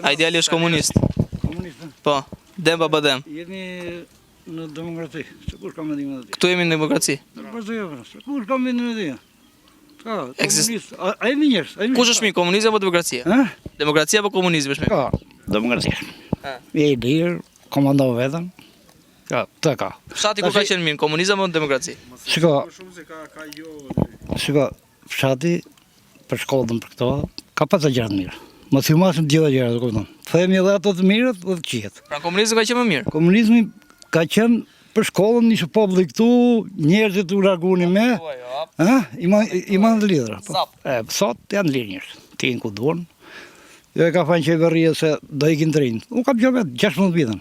A ideali është komunist? Komunist, Po, dem pa dem. jemi në demokraci, se kush ka mendimin e tij? Këtu jemi në demokraci. Po se jo, se kush ka mendimin e tij? Ka, Eksist- komunist, a jemi njerëz, a jemi. Kush është mirë, komunizmi apo demokracia? Ë? Demokracia apo komunizmi është mirë? Ka, demokraci. Ha. Je i lirë, komandon veten. Ka, të ka. Fshati ku ka qenë mirë, komunizëm apo demokraci? Shiko, fshati për shkollën për këto, ka pas të gjëra të mira. Mos i masim gjitha gjërat, e kupton. Themi edhe ato të mirat dhe të qiet. Pra komunizmi ka qenë më mirë. Komunizmi ka qenë për shkollën, ishte populli këtu, njerëzit u larguani me, iman të lidhra. Sap. Sot janë lirë njerëz. Ti ku duan. Jo e ka thënë qeveria se do ikin të rinj. Unë kam qenë vetë 16 vitën.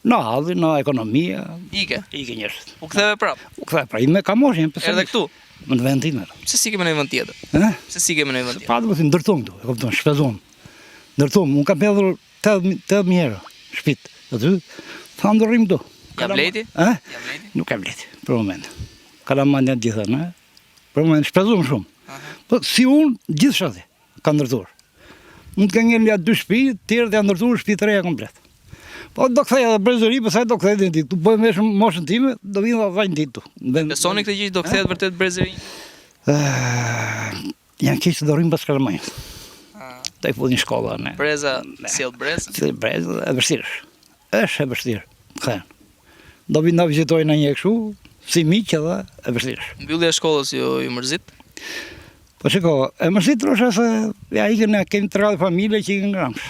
Në halli, në ekonomia, Ike. njerëz. U ktheve prap. U kthej pra, i me ka moshën, Erdhe këtu. Në vend tim. Pse si kemi në një vend tjetër? Ë? Pse si kemi në një vend tjetër? Pa do të ndërtom këtu, e kupton, shpezon. Ndërtom, unë kam pedhur 80 herë shtëpit. Aty tha ndërrim këtu. Ja bleti? Ë? Ja bleti? Nuk kam bleti, për moment. Kalamania gjithë, ne? Për moment shpezum shumë. Po si unë gjithë shati ka ndërtuar. Mund të ngjen ja 2 shtëpi, të tjerët janë ndërtuar shtëpi të reja komplet. Po do kthej edhe brezëri, pastaj do kthej edhe ditë. Tu bëjmë vetëm moshën time, do vinë dhe vajnë ditë tu. Besoni këtë gjë do kthehet vërtet brezëri? Janë keq të dorrim pas Kalamanjës. Ta i futin shkolla, ne. Breza sjell brez. Si brezë, e vështirë. Është e vështirë. Kthen. Do vi na vizitojnë një kështu, si miq edhe e vështirë. Mbyllja e shkollës ju mërzit? Po shiko, e mërzit rosha se ja ikën kemi të radhë familje që ikën Gramsh.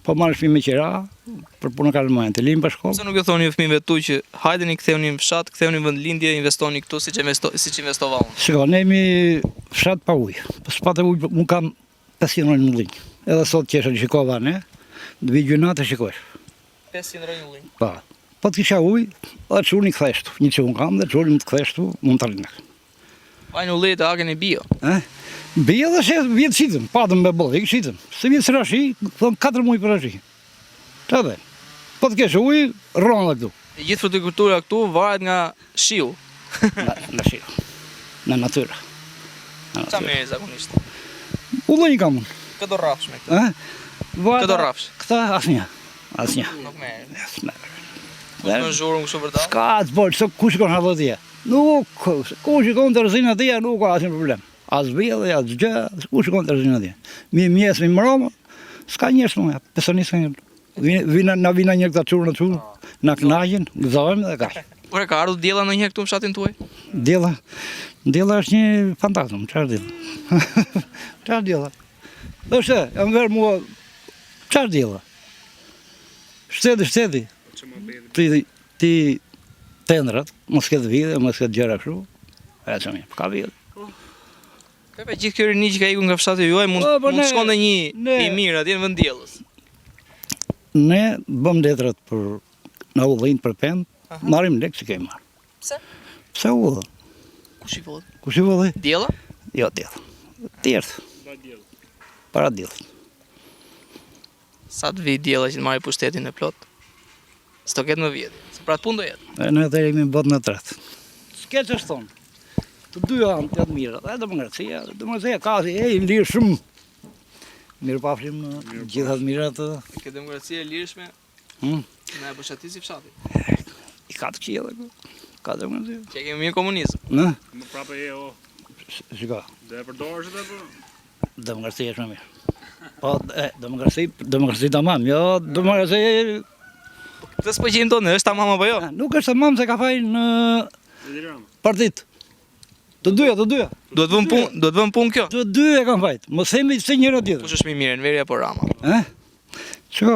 Po marrë shpi me qira, për punë Kalamanjën, të limë për shkollë. Pse nuk e thoni ju fëmijëve tu që hajdeni ktheuni në fshat, ktheuni në vendlindje, investoni këtu siç investova unë. Shiko, ne jemi fshat pa ujë. Po s'pate ujë, unë kam 500 rënë në linjë. Edhe sot qesha në shikova ne, dhe vi gjunat e shikosh. 500 rënë ullinj. Pa. Po të kisha ujë, edhe çuni ktheshtu. Një që unë kam dhe çuni më të ktheshtu, mund të rinë. Vajnë ullit të haken e bio. Bija dhe se vjetë shitëm, patëm me bollë, ikë shitëm. Se vjetë së rashi, thëmë 4 muaj për rashi. Qa dhe? Po të kesh ujë, rronë dhe këtu. E gjithë frutikultura këtu varet nga shiu. Në shiu, në natyra. Qa mirë zakonisht? Ullë një kam unë. Këto rrafsh me këtë. Këto rrafsh. Këta asnja. Nuk merë. Dhe Në zhurën kështu vërtet? s'ka të bërë, se ku shikon hadhë dhja. Nuk, ku shikon të rëzinë dhja, nuk ka asnjë problem. As bjellë, as gjë, ku shikon të rëzinë dhja. Mi mjesë, mi mëromë, s'ka njështë më, pesonisë ka njërë. Na vina një këta qurë në qurë, na knaqin, gëzojmë dhe kaq. Ure, ka ardhur diella ndonjëherë këtu në fshatin tuaj? Diella është një fantasm, çfarë diella? Çfarë diella? Do shë, jam verë mua, çfarë diella? Shteti. Ti tendrat, mos ketë vide, mos ketë gjëra kështu. E që mirë, ka vide. Pepe, gjithë kjo rini që ka ikur nga fshati juaj mund të shkonte një i mirë atje në vend diellës. Ne bëm letrat për në Ullinj për pend, marrim lekë që kemi marrë. Pse? Pse Ullën? Kush i vëllë? Kush i vëllë? Diella? Jo, diellë. Tjertë. Para diellës. Sa të vi diella që të marri pushtetin e plot? S'to ketë më vjetë. Se pra të punë do jetë. E ne të jemi në botën e tretë. S'ke që është thonë. Të dy janë të mira. Dhe demokracia ka si i lirë shumë. Mirë pafshim në gjithat mirat të... Këtë demokracia e lirshme, Hmm. na e bëshatisi fshati. I ka të qia dhe ka demokracia. Që kemi mirë komunizëm. Në? Më prapë e o, Shika, dhe e përdorë që të për? demokracia është më mirë. Po, demokraci tamam, jo, demokraci... Këtë s'po gjejmë tonë, është tamam apo jo? Nuk është tamam se ka fajnë në partit. Të dyja. Duhet vëmë punë kjo. Të dyja kanë fajt, mos themi se njëra tjetër. Kush është më mirë, Enveri apo Rama? Çka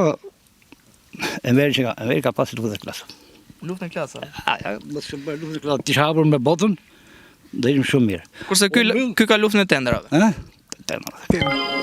Enveri ka pasur luftë klasë. Luftë në klasë. Ja, mos të bëj luftë klasë, ti hapur me botën, do ishim shumë mirë. Kurse ky ka luftën e tenderave. Tenderave.